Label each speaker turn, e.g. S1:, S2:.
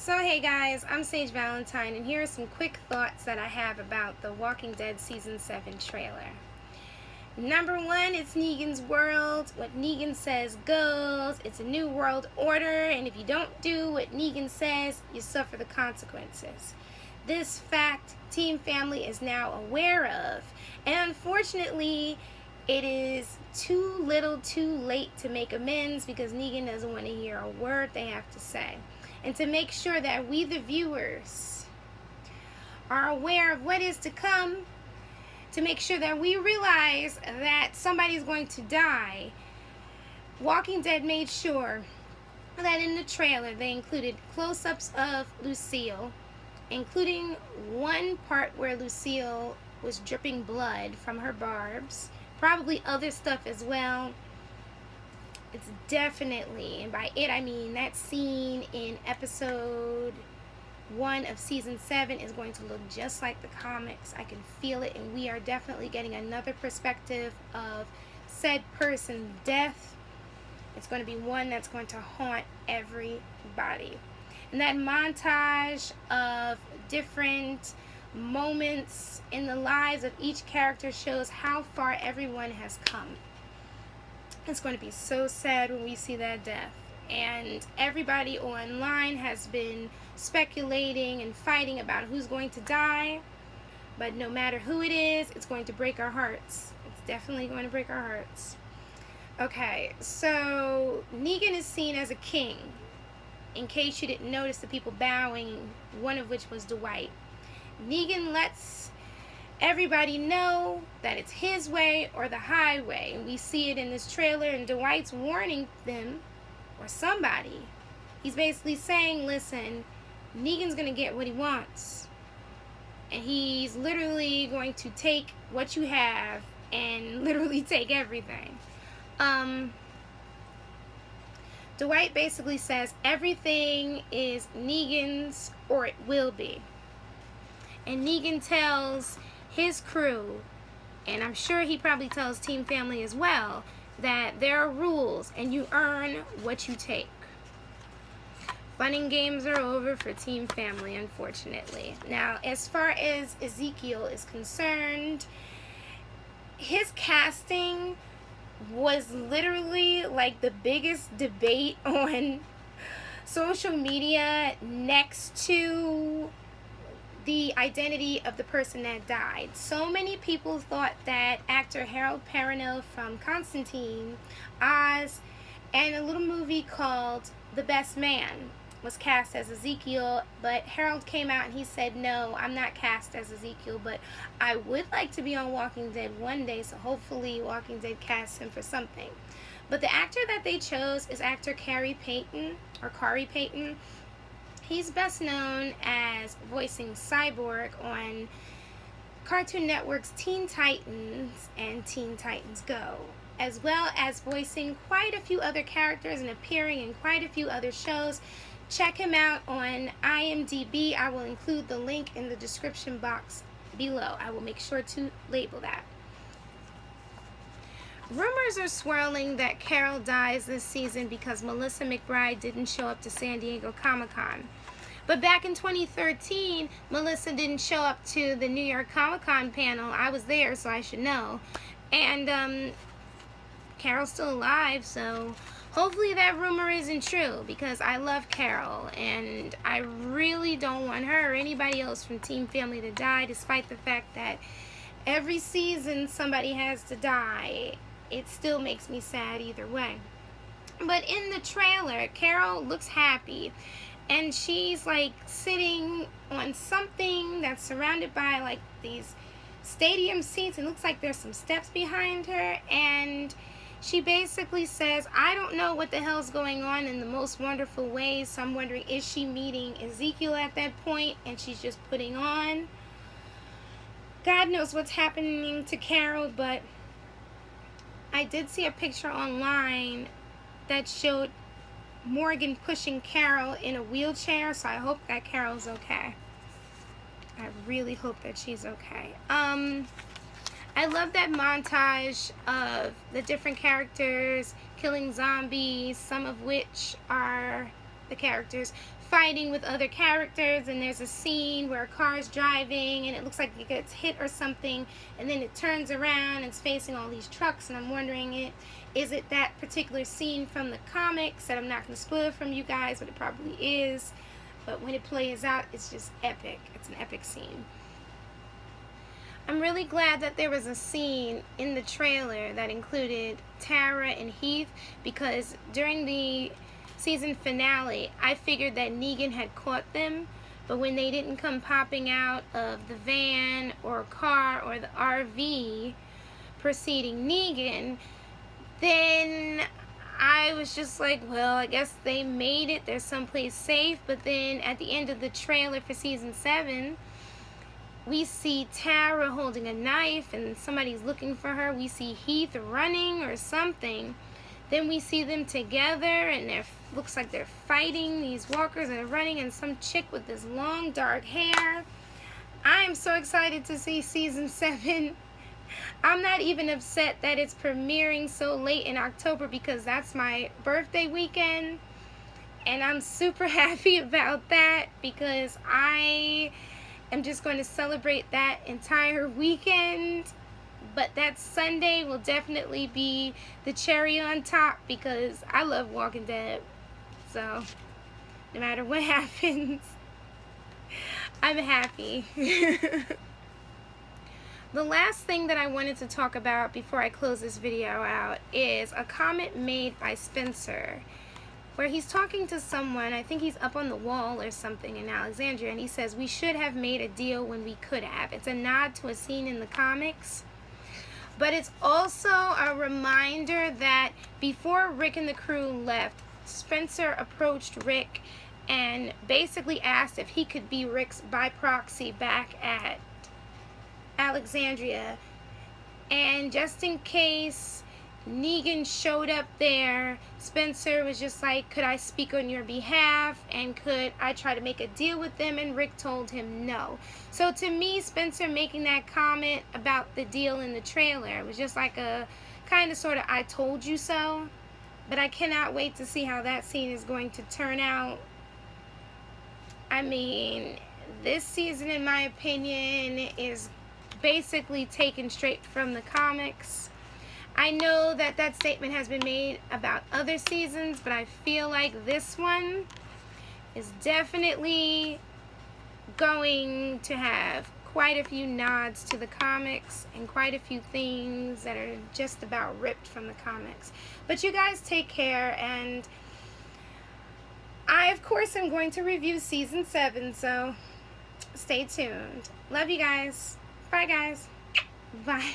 S1: So hey guys, I'm Sage Valentine, and here are some quick thoughts that I have about the Walking Dead Season 7 trailer. Number one, it's Negan's world. What Negan says goes. It's a new world order, and if you don't do what Negan says, you suffer the consequences. This fact Team Family is now aware of, and unfortunately, it is too little too late to make amends because Negan doesn't want to hear a word they have to say. And to make sure that we, the viewers, are aware of what is to come, to make sure that we realize that somebody's going to die, Walking Dead made sure that in the trailer they included close-ups of Lucille, including one part where Lucille was dripping blood from her barbs, probably other stuff as well. It's definitely, and by it I mean that scene in episode 1 of season 7 is going to look just like the comics. I can feel it, and we are definitely getting another perspective of said person's death. It's going to be one that's going to haunt everybody. And that montage of different moments in the lives of each character shows how far everyone has come. It's going to be so sad when we see that death. And everybody online has been speculating and fighting about who's going to die. But no matter who it is, it's going to break our hearts. It's definitely going to break our hearts. Okay, so Negan is seen as a king. In case you didn't notice the people bowing, one of which was Dwight. Negan lets everybody know that it's his way or the highway. And we see it in this trailer, and Dwight's warning them, or somebody. He's basically saying, listen, Negan's going to get what he wants. And he's literally going to take what you have and literally take everything. Dwight basically says everything is Negan's or it will be. And Negan tells his crew, and I'm sure he probably tells Team Family as well, that there are rules and you earn what you take. Fun and games are over for Team Family, unfortunately. Now, as far as Ezekiel is concerned, his casting was literally like the biggest debate on social media next to the identity of the person that died. So many people thought that actor Harold Perrineau from Constantine, Oz, and a little movie called The Best Man was cast as Ezekiel, but Harold came out and he said, no, I'm not cast as Ezekiel, but I would like to be on Walking Dead one day, so hopefully Walking Dead casts him for something. But the actor that they chose is actor Khary Payton, or Khary Payton. He's best known as voicing Cyborg on Cartoon Network's Teen Titans and Teen Titans Go, as well as voicing quite a few other characters and appearing in quite a few other shows. Check him out on IMDb. I will include the link in the description box below. I will make sure to label that. Rumors are swirling that Carol dies this season because Melissa McBride didn't show up to San Diego Comic-Con. But back in 2013, Melissa didn't show up to the New York Comic-Con panel. I was there, so I should know. And Carol's still alive, so hopefully that rumor isn't true, because I love Carol, and I really don't want her or anybody else from Team Family to die, despite the fact that every season somebody has to die. It still makes me sad either way. But in the trailer, Carol looks happy, and she's like sitting on something that's surrounded by like these stadium seats, and looks like there's some steps behind her, and she basically says, I don't know what the hell's going on in the most wonderful ways, so I'm wondering, is she meeting Ezekiel at that point and she's just putting on? God knows what's happening to Carol, but I did see a picture online that showed Morgan pushing Carol in a wheelchair, so I hope that Carol's okay. I really hope that she's okay. I love that montage of the different characters killing zombies, some of which are the characters fighting with other characters, and there's a scene where a car is driving and it looks like it gets hit or something, and then it turns around and it's facing all these trucks, and I'm wondering, is it that particular scene from the comics that I'm not going to spoil it from you guys, but it probably is. But when it plays out, it's just epic. It's an epic scene. I'm really glad that there was a scene in the trailer that included Tara and Heath, because during the season finale, I figured that Negan had caught them, but when they didn't come popping out of the van or car or the RV preceding Negan, then I was just like, well, I guess they made it. They're someplace safe. But then at the end of the trailer for season 7, we see Tara holding a knife and somebody's looking for her. We see Heath running or something. Then we see them together, and it looks like they're fighting these walkers and running, and some chick with this long dark hair. I am so excited to see season 7. I'm not even upset that it's premiering so late in October, because that's my birthday weekend, and I'm super happy about that, because I am just going to celebrate that entire weekend. But that Sunday will definitely be the cherry on top, because I love Walking Dead. So no matter what happens, I'm happy. The last thing that I wanted to talk about before I close this video out is a comment made by Spencer, where he's talking to someone. I think he's up on the wall or something in Alexandria, and he says, "We should have made a deal when we could have." It's a nod to a scene in the comics, but it's also a reminder that before Rick and the crew left, Spencer approached Rick and basically asked if he could be Rick's by proxy back at Alexandria, and just in case Negan showed up there, Spencer was just like, could I speak on your behalf, and could I try to make a deal with them? And Rick told him no. So to me, Spencer making that comment about the deal in the trailer was just like a kind of sort of I told you so. But I cannot wait to see how that scene is going to turn out. I mean, this season, in my opinion, is basically taken straight from the comics. I know that that statement has been made about other seasons, but I feel like this one is definitely going to have quite a few nods to the comics and quite a few things that are just about ripped from the comics. But you guys take care, and I, of course, am going to review season 7, so stay tuned. Love you guys. Bye, guys. Bye.